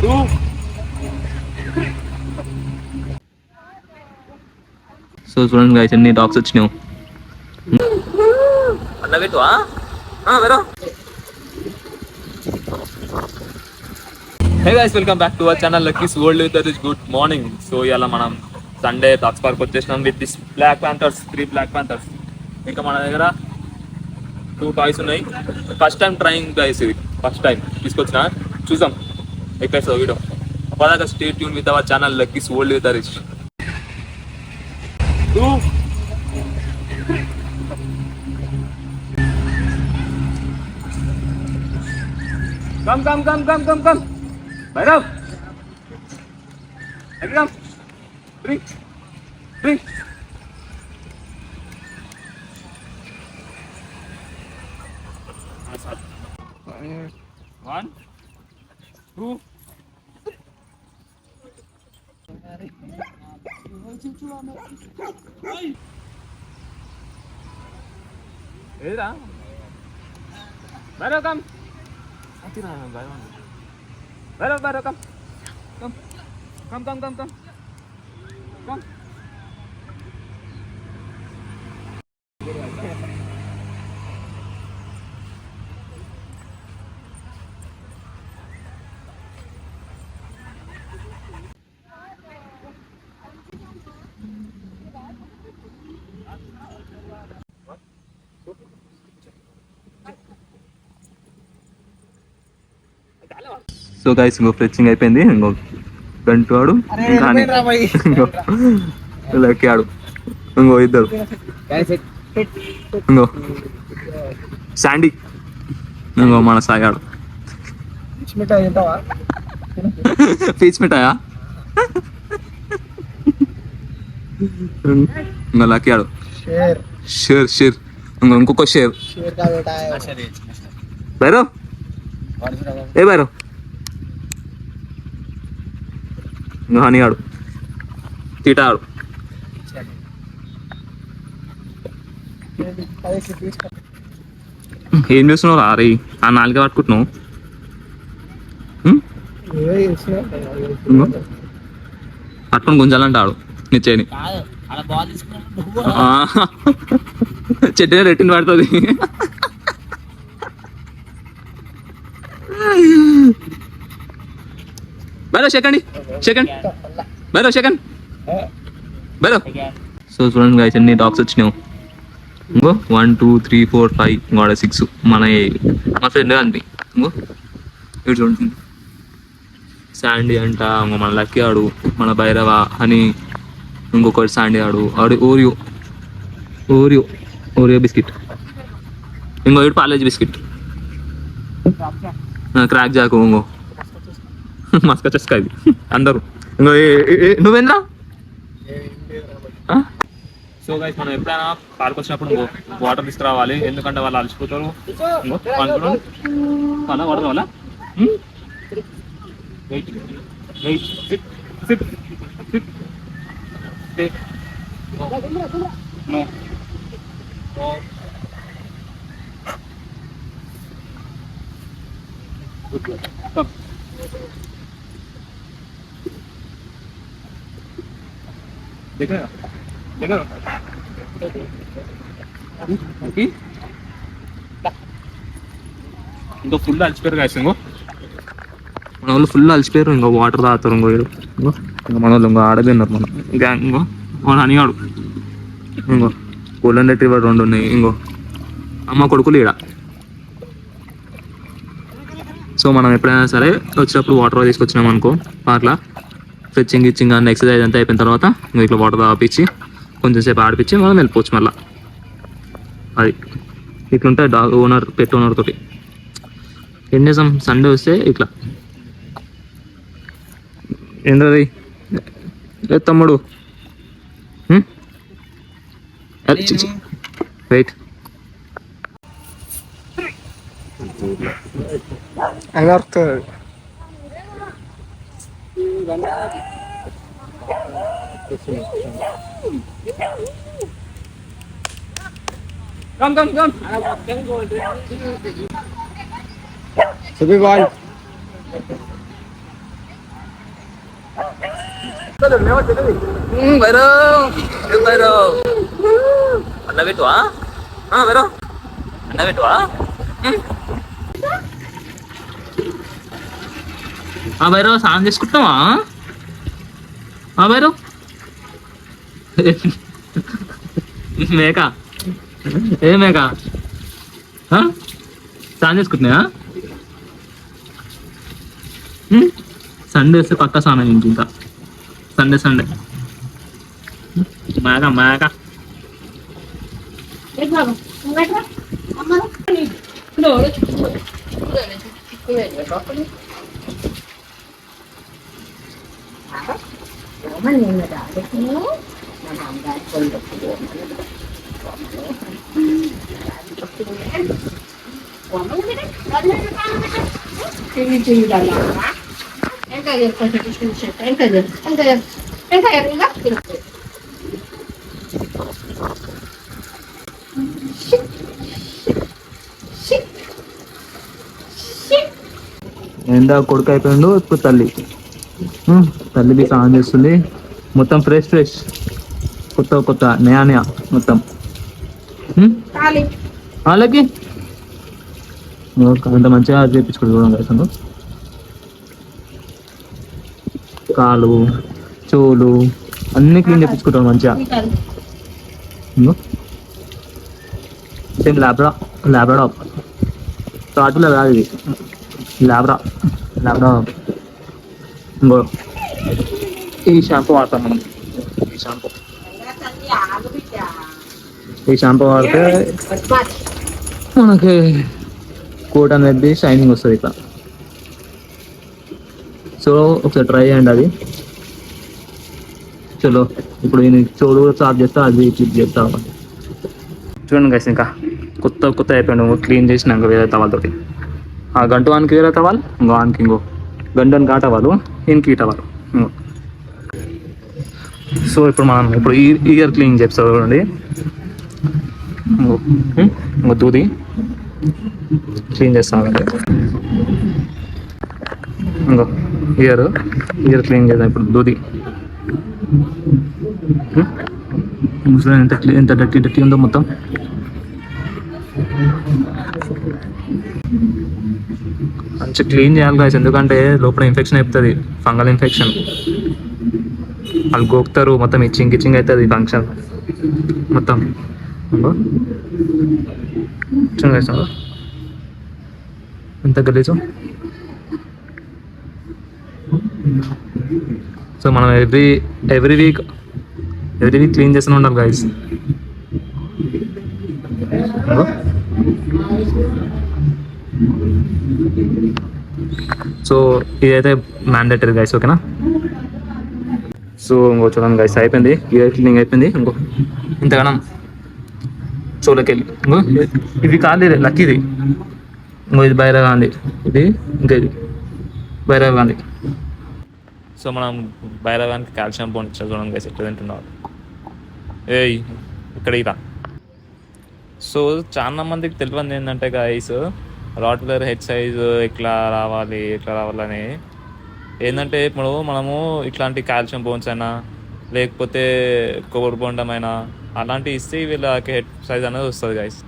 So చూడండి guys ఎన్ని dogs వచ్చినావు అన్న పెట్టువా వేరే. Hey guys welcome back to our channel Lucky's World with this good morning. So ఇలా మనం సండే డాగ్స్ పార్క్ వచ్చేసినాం with this black panthers 3 black panthers. ఇంకా మన దగ్గర 2 టాయ్స్ ఉన్నాయి. ఫస్ట్ టైం ట్రైయింగ్ గైస్, ఇది ఫస్ట్ టైం తీసుకొచ్చిన, చూసాం ఎక్కడ వీడియో. పదాక stay tune with our channel Lucky's World with Rich. Come. Bhairav. Come. Bring. 1, 2. Edra. Bhairav, come. Bhairav, come. Come. So guys ఇంకో ఫ్రెచ్చింగ్ అయిపోయింది. ఇంకో గంటు ఆడు లక్కీ ఆడు, ఇంకో ఇద్దరు, ఇంకో శాండీ, ఇంకో మన సాయి ఆడు. పీచ్ మిఠాయా? ఇంకో లక్కీ ఆడు షేర్, ఇంకొక షేర్. భైరవ్ ఏ భైరవ్, ఇంకో హనీ ఆడు, తీట ఆడు. ఏం చేస్తున్నావు రా రే? ఆ నాలుగే పట్టుకుంటున్నావు. పట్టుకుని గుంజాలంటే ఆడు నిచ్చేని చెట్టు రెట్టిన పడుతుంది. బైరవ్ సెకండ్ బైరవ్. సో చూడండి గైస్ ఎన్ని డాగ్స్ వచ్చినావు. ఇంకో 1, 2, 3, 4, 5, ఇంకో 6. మా ఫ్రెండ్ అండి. ఇంకో ఇటు చూడండి, శాండీ అంట, ఇంకో మన లక్కీ ఆడు, మన భైరవ హనీ, ఇంకొకటి శాండీ ఆడు ఓరియో బిస్కెట్, ఇంకో ఇటు పాలేజ్ బిస్కెట్, క్రాక్ జాకు, ఇంకో మస్కా చస్కా. ఇది అందరూ ఇంకో నువ్వేంద్రా. సో గైస్ మనం ఎప్పుడైనా పార్క్ వచ్చినప్పుడు వాటర్ తీసుకురావాలి, ఎందుకంటే వాళ్ళు అలసిపోతారు. వాటర్ కావాలా? ఇంకో ఫుల్ అలసిపోయారు కాదు. ఇంకో మన వాళ్ళు ఫుల్ అలసిపోయారు, ఇంకో వాటర్ తాగుతారు. ఇంకో మన వాళ్ళు ఇంకో ఆడబోయినారు మన గ్యాంగ్. ఇంకో మన హనీగాడు, ఇంకో గోల్డెన్ రిట్రీవర్ 2 ఉన్నాయి. ఇంకో అమ్మ కొడుకులు ఈడ. సో మనం ఎప్పుడైనా సరే వచ్చినప్పుడు వాటర్ తీసుకొచ్చినాం అనుకో పార్క్లో, ఫ్రెచ్చింగ్ అన్న ఎక్సర్సైజ్ అంతా అయిపోయిన తర్వాత ఇంకా ఇట్లా వాటర్ తాపించి కొంచెం సేపు ఆడిపించి మనం వెళ్ళిపోవచ్చు. మళ్ళీ అది ఇట్లుంటాయి డాగ్ ఓనర్, పెట్ ఓనర్ తోటి. ఏం చేసాం, సండే వస్తే ఇట్లా. ఏంటది తమ్ముడు? Wait, Come. Super ball. అన్న పెట్టువా వేరో అన్న పెట్టువా భైరవ స్నానం చేసుకుంటున్నావా భైరవ్ మేక ఏ మేక స్నానం చేసుకుంటున్నావా సండే వస్తే పక్క స్నానం ఇంకా సండే సండే మేక మేక ఎందా కొడుకు అయిపోయిండు ఇప్పుడు తల్లి స్నానం చేస్తుంది మొత్తం ఫ్రెష్ ఫ్రెష్ కొత్త కొత్త నయా నయా మొత్తం వాళ్ళకి అంత మంచిగా చేయించుకోండి చూడండి అసలు కాలు చెవులు అన్ని క్లీన్ చేయించుకుంటాను మంచిగా సేమ్ ల్యాబ్రా తాటులో కాదు ఇది ల్యాబ్రా ఇంకో ఈ షాంపూ వాడతాం మనం ఈ షాంపూ వాడితే మనకి కోట్ అనేది షైనింగ్ వస్తుంది ఇట్లా సో ఒకసారి ట్రై చేయండి అది చలో ఇప్పుడు నేను చెవులు కూడా స్టార్ట్ చేస్తా అది క్లిప్ చేస్తా చూడండి గైస్ ఇంకా కొత్త అయిపోయాడు క్లీన్ చేసినాక వేరే తవాలతోటి ఆ గంట వానికి వేరే టవాల్ ఇంకో వానికి ఇంకో గంటనికి ఆ టవాలు ఈయనకి ఈ టవాలు సో ఇప్పుడు మనం ఇప్పుడు ఇయర్ క్లీన్ చేస్తాం చూడండి ఇంకో దూది క్లీన్ చేస్తామండి ఇంకో ఇయర్ క్లీన్ చేద్దాం ఇప్పుడు దూది ముసలి ఎంత డట్టి ఉందో మొత్తం మంచిగా క్లీన్ చేయాలి గాయస్ ఎందుకంటే లోపల ఇన్ఫెక్షన్ అయిపోతుంది ఫంగల్ ఇన్ఫెక్షన్ వాళ్ళు గోకుతారు మొత్తం ఇచ్చింగ్ అవుతుంది ఫంక్షన్ మొత్తం ఎంత గలీజు సో మనం ఎవ్రీ వీక్ క్లీన్ చేస్తూనే ఉండాలి గాయస్ సో ఇదైతే మ్యాండేటరీ గైస్ ఓకేనా సో ఇంకో చూడండి గైస్ అయిపోయింది ఇయర్ క్లీనింగ్ అయిపోయింది ఇంకో ఇంతగానం చోలకెళ్ళి ఇంకో ఇవి కాదు లక్కీది ఇంకో ఇది భైరవ్ గాంధీ ఇది ఇంకా ఇది భైరవ్ గాంధీ సో మనం భైరవ్ గాంధీకి కాల్షియం బోన్ ఇచ్చా చూడండి గైస్ ఎట్లా తింటున్నారు ఏయ్ ఇక్కడ ఇలా సో చాలా మందికి తెలియదు ఏంటంటే గైస్ రాట్వెలర్ హెడ్ సైజ్ ఎట్లా రావాలని ఏంటంటే ఇప్పుడు మనము ఇట్లాంటి కాల్షియం బోన్స్ అయినా లేకపోతే కొబ్బరి బొండం అయినా అలాంటివి ఇస్తే వీళ్ళకి హెడ్ సైజ్ అనేది వస్తుంది గైస్